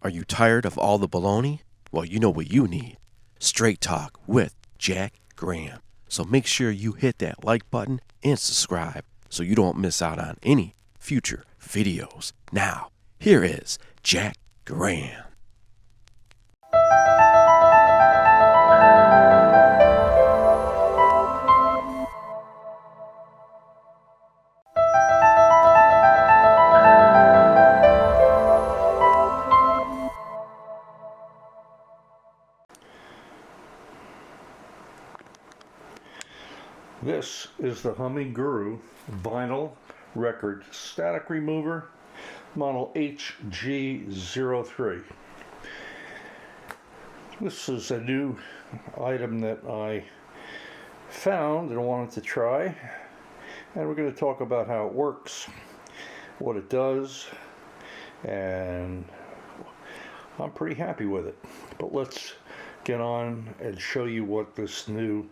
Are you tired of all the baloney? Well, you know what you need. Straight talk with Jack Graham. So make sure you hit that like button and subscribe so you don't miss out on any future videos. Now, here is Jack Graham. This is the HUMMINGURU vinyl record static remover, model HG03. This is a new item that I found and wanted to try, and we're going to talk about how it works, what it does, and I'm pretty happy with it. But let's get on and show you what this new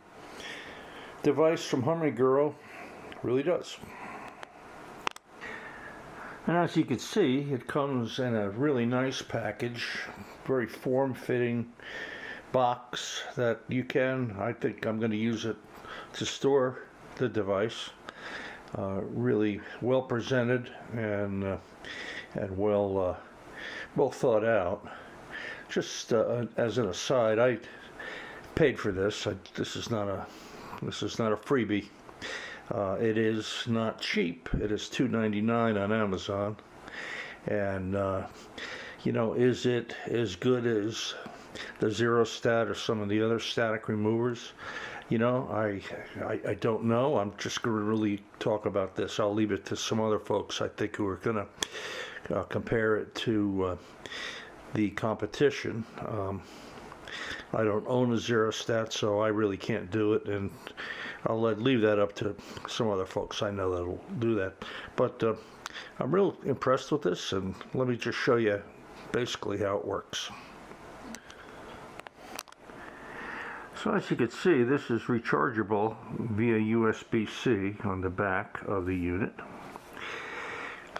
device from HUMMINGURU really does. And as you can see, it comes in a really nice package, very form-fitting box that you can, I think I'm going to use it to store the device. Really well presented and well thought out. Just as an aside, I paid for this. This is not a freebie. It is not cheap. It is $2.99 on Amazon. And you know, is it as good as the Zero Stat or some of the other static removers? You know, I don't know. I'm just going to really talk about this. I'll leave it to some other folks, I think, who are going to compare it to the competition. I don't own a Zero Stat, so I really can't do it, and I'll leave that up to some other folks I know that'll do that. But I'm real impressed with this, and let me just show you basically how it works. So as you can see, this is rechargeable via USB-C on the back of the unit.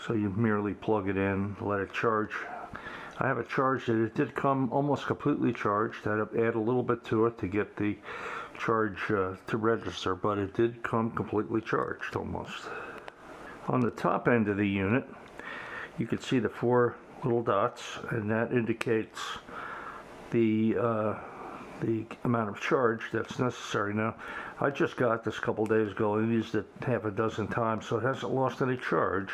So you merely plug it in, let it charge. I have it charged, and it did come almost completely charged. I had to add a little bit to it to get the charge to register, but it did come completely charged almost. On the top end of the unit, you can see the 4 little dots, and that indicates the amount of charge that's necessary. Now, I just got this a couple days ago. I used it half a dozen times, so it hasn't lost any charge,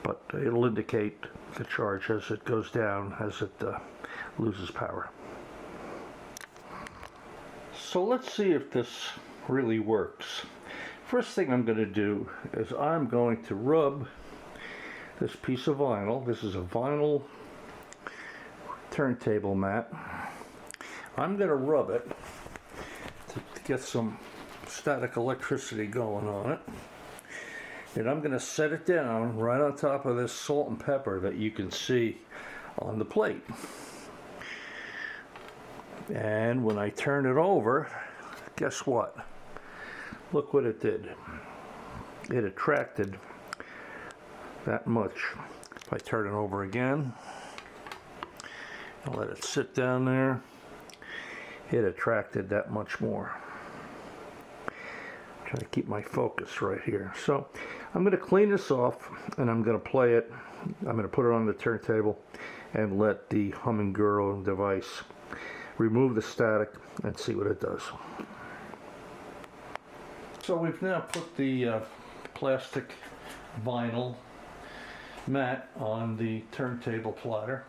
but it'll indicate the charge as it goes down, as it loses power. So let's see if this really works. First thing I'm going to do is I'm going to rub this piece of vinyl. This is a vinyl turntable mat. I'm going to rub it to get some static electricity going on it. And I'm going to set it down right on top of this salt and pepper that you can see on the plate. And when I turn it over, guess what? Look what it did. It attracted that much. If I turn it over again, I'll let it sit down there. It attracted that much more. I'm trying to keep my focus right here. So I'm going to clean this off, and I'm going to play it. I'm going to put it on the turntable and let the HUMMINGURU device remove the static and see what it does. So we've now put the plastic vinyl mat on the turntable platter,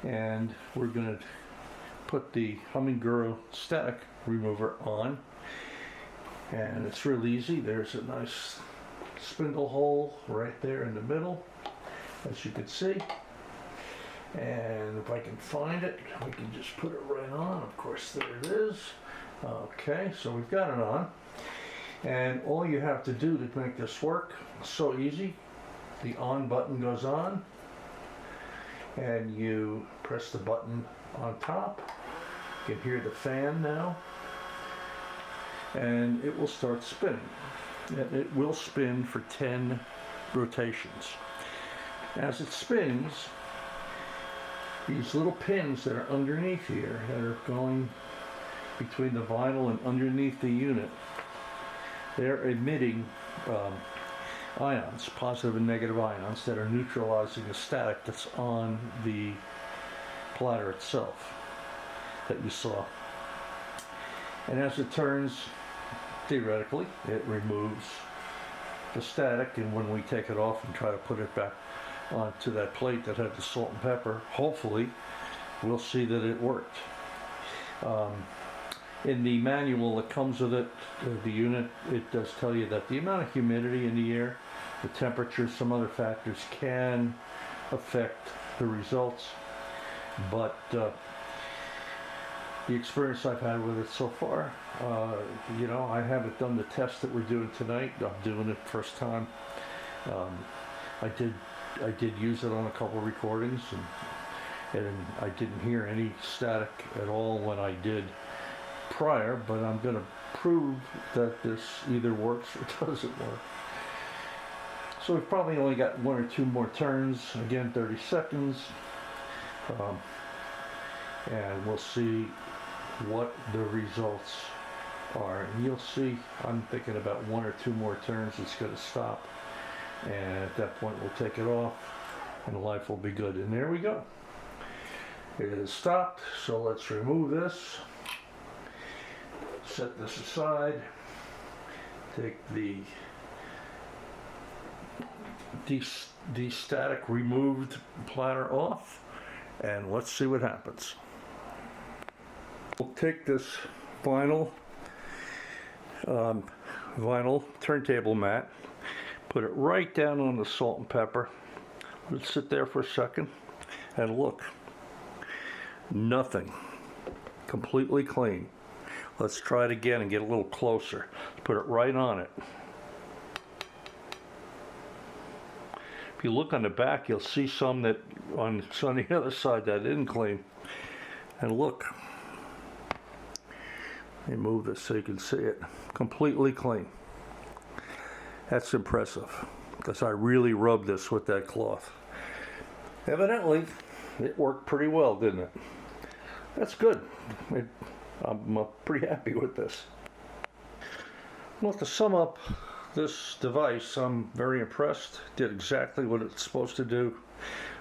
and we're going to put the HUMMINGURU static remover on. And it's real easy. There's a nice spindle hole right there in the middle, as you can see. And if I can find it, we can just put it right on. Of course, there it is. Okay, so we've got it on. And all you have to do to make this work, so easy. The on button goes on, and you press the button on top. You can hear the fan now, and it will start spinning. And it will spin for 10 rotations. As it spins, these little pins that are underneath here that are going between the vinyl and underneath the unit. They're emitting ions, positive and negative ions, that are neutralizing the static that's on the platter itself that you saw. And as it turns, theoretically, it removes the static, and when we take it off and try to put it back onto that plate that had the salt and pepper, hopefully we'll see that it worked. In the manual that comes with it, the unit, it does tell you that the amount of humidity in the air, the temperature, some other factors can affect the results, but the experience I've had with it so far, you know, I haven't done the test that we're doing tonight. I'm doing it first time. I did use it on a couple recordings, and I didn't hear any static at all when I did prior, but I'm going to prove that this either works or doesn't work. So we've probably only got 1 or 2 more turns, again 30 seconds, and we'll see what the results are. And you'll see, I'm thinking about 1 or 2 more turns, it's going to stop, and at that point we'll take it off and life will be good. And there we go, it has stopped. So let's remove this, set this aside, take the static removed platter off, and let's see what happens. We'll take this vinyl turntable mat, put it right down on the salt and pepper, let it sit there for a second, and look, nothing, completely clean. Let's try it again and get a little closer. Put it right on it. If you look on the back, you'll see some that on the other side that isn't clean. And look, let me move this so you can see it. Completely clean. That's impressive, because I really rubbed this with that cloth. Evidently, it worked pretty well, didn't it? That's good. I'm pretty happy with this. Well, to sum up this device, I'm very impressed. Did exactly what it's supposed to do.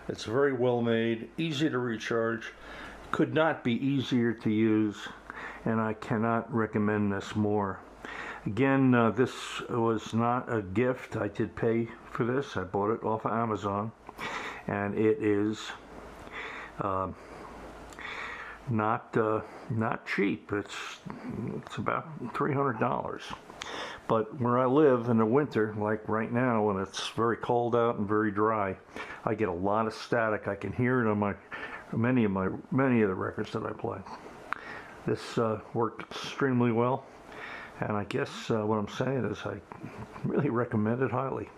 It's very well made, easy to recharge, could not be easier to use, and I cannot recommend this more. Again, this was not a gift. I did pay for this. I bought it off of Amazon, and it is not cheap. It's about $300. But where I live in the winter, like right now when it's very cold out and very dry, I get a lot of static. I can hear it on many of the records that I play. This worked extremely well, and I guess what I'm saying is I really recommend it highly.